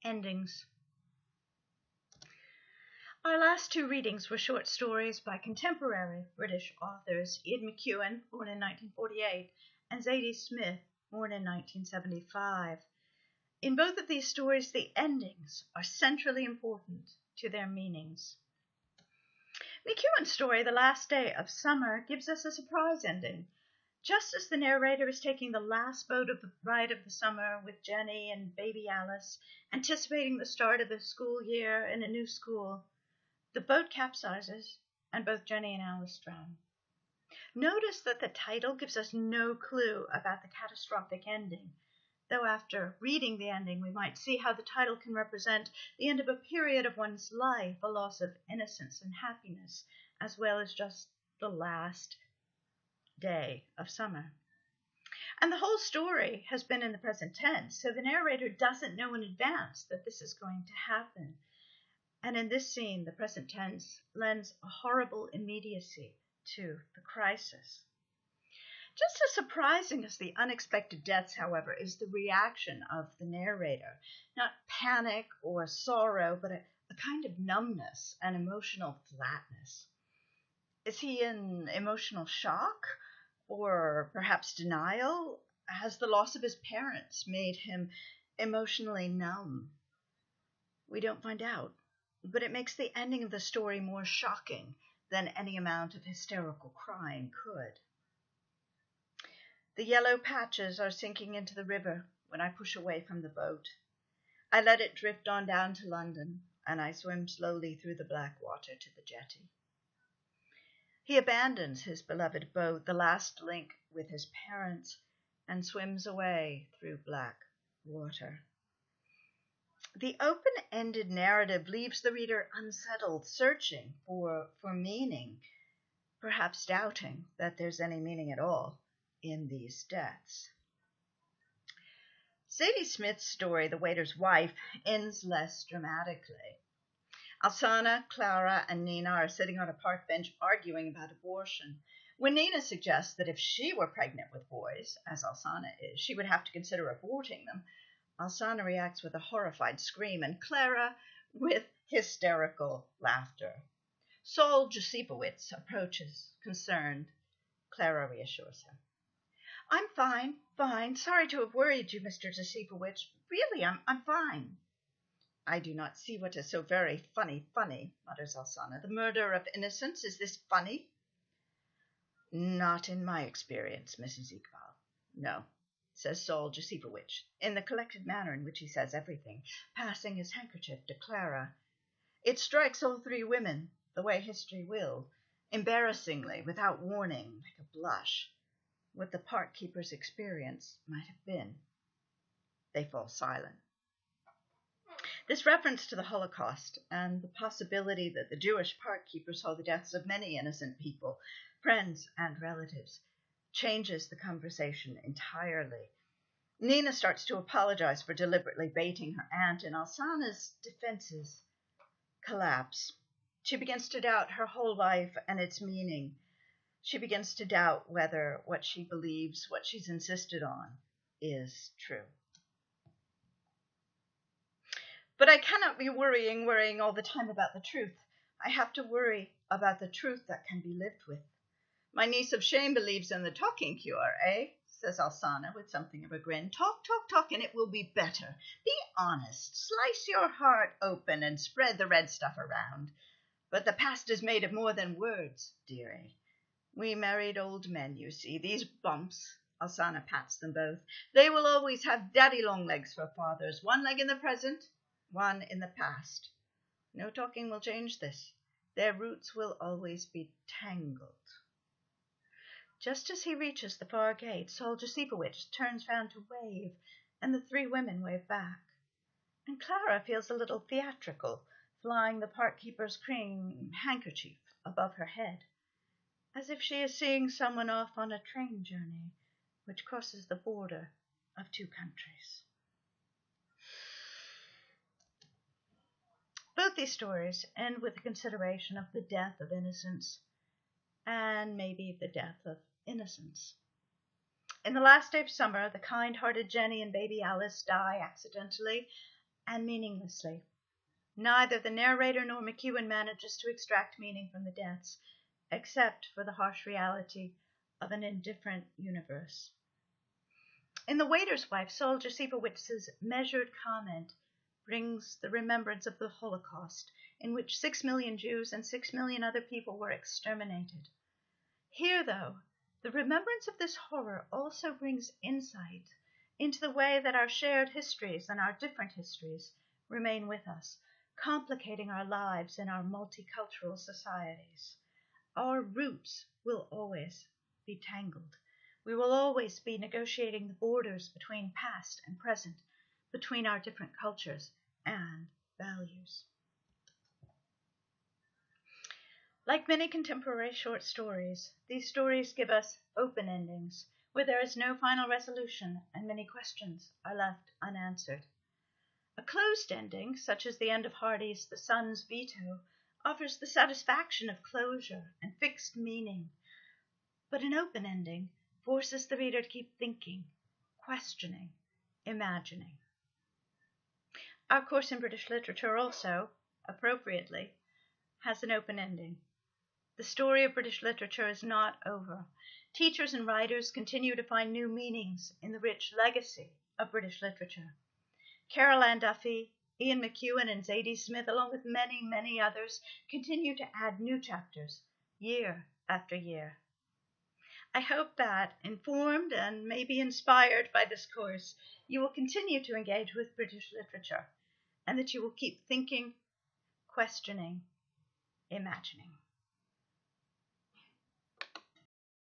Endings. Our last two readings were short stories by contemporary British authors Ian McEwan, born in 1948, and Zadie Smith, born in 1975. In both of these stories, the endings are centrally important to their meanings. McEwan's story, The Last Day of Summer, gives us a surprise ending. Just as the narrator is taking the last boat of the ride of the summer with Jenny and baby Alice, anticipating the start of the school year in a new school, the boat capsizes and both Jenny and Alice drown. Notice that the title gives us no clue about the catastrophic ending, though after reading the ending we might see how the title can represent the end of a period of one's life, a loss of innocence and happiness, as well as just the last day of summer. And the whole story has been in the present tense, so the narrator doesn't know in advance that this is going to happen. And in this scene, the present tense lends a horrible immediacy to the crisis. Just as surprising as the unexpected deaths, however, is the reaction of the narrator. Not panic or sorrow, but a kind of numbness and emotional flatness. Is he in emotional shock? Or perhaps denial? Has the loss of his parents made him emotionally numb? We don't find out, but it makes the ending of the story more shocking than any amount of hysterical crying could. The yellow patches are sinking into the river when I push away from the boat. I let it drift on down to London, and I swim slowly through the black water to the jetty. He abandons his beloved boat, the last link with his parents, and swims away through black water. The open-ended narrative leaves the reader unsettled, searching for meaning, perhaps doubting that there's any meaning at all in these deaths. Zadie Smith's story, The Waiter's Wife, ends less dramatically. Alsana, Clara, and Nina are sitting on a park bench arguing about abortion. When Nina suggests that if she were pregnant with boys, as Alsana is, she would have to consider aborting them, Alsana reacts with a horrified scream, and Clara with hysterical laughter. Saul Josifowitz approaches, concerned. Clara reassures him. I'm fine. Sorry to have worried you, Mr. Josifowitz. Really, I'm fine. I do not see what is so very funny, mutters Alsana. The murder of innocents, is this funny? Not in my experience, Mrs. Iqbal. No, says Saul Josifowitz, in the collected manner in which he says everything, passing his handkerchief to Clara. It strikes all three women, the way history will, embarrassingly, without warning, like a blush, what the park keeper's experience might have been. They fall silent. This reference to the Holocaust and the possibility that the Jewish park keeper saw the deaths of many innocent people, friends and relatives, changes the conversation entirely. Nina starts to apologize for deliberately baiting her aunt, and Alsana's defenses collapse. She begins to doubt her whole life and its meaning. She begins to doubt whether what she believes, what she's insisted on, is true. But I cannot be worrying all the time about the truth. I have to worry about the truth that can be lived with. My niece of shame believes in the talking cure, eh? Says Alsana with something of a grin. Talk, and it will be better. Be honest. Slice your heart open and spread the red stuff around. But the past is made of more than words, dearie. We married old men, you see. These bumps, Alsana pats them both, they will always have daddy long legs for fathers. One leg in the present, one in the past. No talking will change this. Their roots will always be tangled. Just as he reaches the far gate, Saul Josifowitz turns round to wave, and the three women wave back. And Clara feels a little theatrical, flying the park keeper's cream handkerchief above her head, as if she is seeing someone off on a train journey which crosses the border of two countries. Both these stories end with a consideration of the death of innocence and maybe the death of innocence. In The Last Day of Summer, the kind-hearted Jenny and baby Alice die accidentally, and meaninglessly. Neither the narrator nor McEwan manages to extract meaning from the deaths, except for the harsh reality of an indifferent universe. In The Waiter's Wife, Saul Josipowicz's measured comment brings the remembrance of the Holocaust, in which 6 million Jews and 6 million other people were exterminated. Here, though, the remembrance of this horror also brings insight into the way that our shared histories and our different histories remain with us, complicating our lives in our multicultural societies. Our roots will always be tangled. We will always be negotiating the borders between past and present, between our different cultures and values. Like many contemporary short stories, these stories give us open endings, where there is no final resolution and many questions are left unanswered. A closed ending, such as the end of Hardy's The Sun's Veto, offers the satisfaction of closure and fixed meaning. But an open ending forces the reader to keep thinking, questioning, imagining. Our course in British literature also, appropriately, has an open ending. The story of British literature is not over. Teachers and writers continue to find new meanings in the rich legacy of British literature. Carol Ann Duffy, Ian McEwan, and Zadie Smith, along with many, many others, continue to add new chapters year after year. I hope that, informed and maybe inspired by this course, you will continue to engage with British literature, and that you will keep thinking, questioning, imagining.